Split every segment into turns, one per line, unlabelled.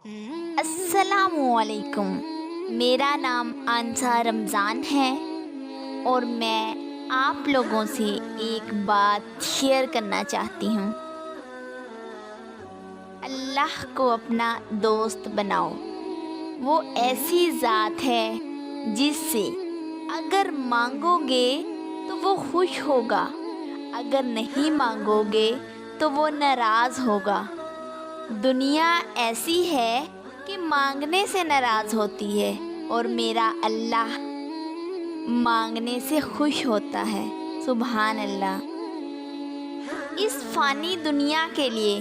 अस्सलामुअलैकुम। मेरा नाम आंसा रमज़ान है और मैं आप लोगों से एक बात शेयर करना चाहती हूँ। अल्लाह को अपना दोस्त बनाओ। वो ऐसी ज़ात है जिससे अगर मांगोगे तो वो खुश होगा, अगर नहीं मांगोगे तो वो नाराज़ होगा। दुनिया ऐसी है कि मांगने से नाराज़ होती है और मेरा अल्लाह मांगने से खुश होता है। सुभान अल्लाह। इस फ़ानी दुनिया के लिए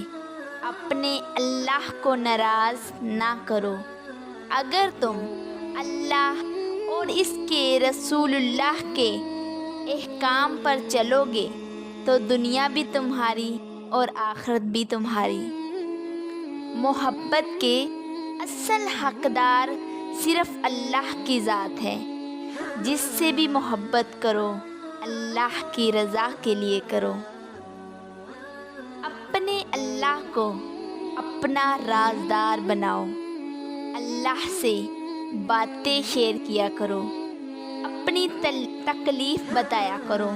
अपने अल्लाह को नाराज़ ना करो। अगर तुम अल्लाह और इसके रसूलुल्लाह के अहकाम पर चलोगे तो दुनिया भी तुम्हारी और आखिरत भी तुम्हारी। मोहब्बत के असल हकदार सिर्फ़ अल्लाह की ज़ात है। जिससे भी मोहब्बत करो अल्लाह की रज़ा के लिए करो। अपने अल्लाह को अपना राज़दार बनाओ। अल्लाह से बातें शेयर किया करो, अपनी तकलीफ़ बताया करो,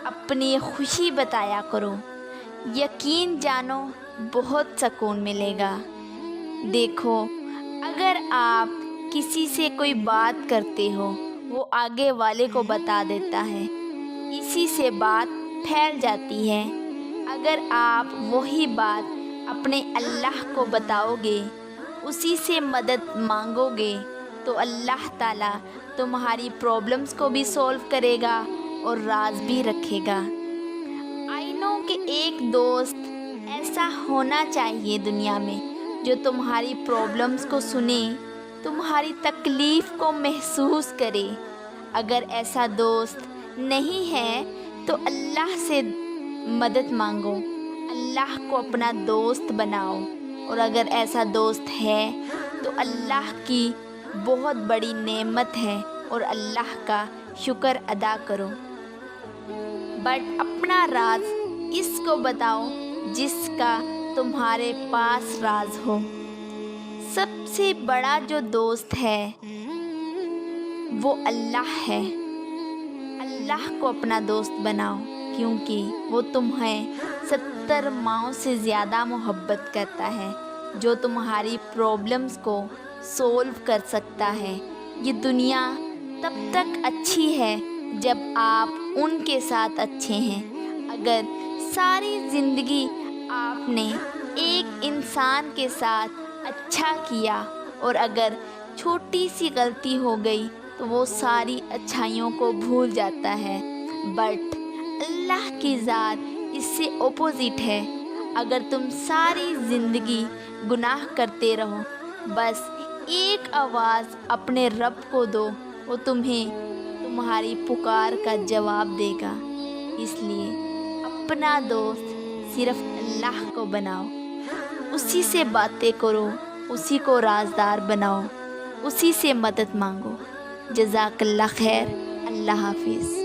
अपनी खुशी बताया करो। यकीन जानो बहुत सुकून मिलेगा। देखो, अगर आप किसी से कोई बात करते हो वो आगे वाले को बता देता है, इसी से बात फैल जाती है। अगर आप वही बात अपने अल्लाह को बताओगे, उसी से मदद मांगोगे तो अल्लाह ताला तुम्हारी प्रॉब्लम्स को भी सॉल्व करेगा और राज भी रखेगा। आई नो कि एक दोस्त ऐसा होना चाहिए दुनिया में जो तुम्हारी प्रॉब्लम्स को सुने, तुम्हारी तकलीफ़ को महसूस करे। अगर ऐसा दोस्त नहीं है तो अल्लाह से मदद मांगो, अल्लाह को अपना दोस्त बनाओ। और अगर ऐसा दोस्त है तो अल्लाह की बहुत बड़ी नेमत है और अल्लाह का शुक्र अदा करो। बट अपना राज इसको बताओ जिसका तुम्हारे पास राज हो। सबसे बड़ा जो दोस्त है वो अल्लाह है। अल्लाह को अपना दोस्त बनाओ क्योंकि वो तुम्हें 70 माओं से ज़्यादा मोहब्बत करता है, जो तुम्हारी प्रॉब्लम्स को सोल्व कर सकता है। ये दुनिया तब तक अच्छी है जब आप उनके साथ अच्छे हैं। अगर सारी ज़िंदगी आपने एक इंसान के साथ अच्छा किया और अगर छोटी सी गलती हो गई तो वो सारी अच्छाइयों को भूल जाता है। बट अल्लाह की ज़ात इससे ओपोजिट है। अगर तुम सारी ज़िंदगी गुनाह करते रहो, बस एक आवाज़ अपने रब को दो, वो तुम्हें तुम्हारी पुकार का जवाब देगा। इसलिए अपना दोस्त सिर्फ़ अल्लाह को बनाओ, उसी से बातें करो, उसी को राज़दार बनाओ, उसी से मदद मांगो। जज़ाकल्लाह खैर। अल्लाह हाफिज़।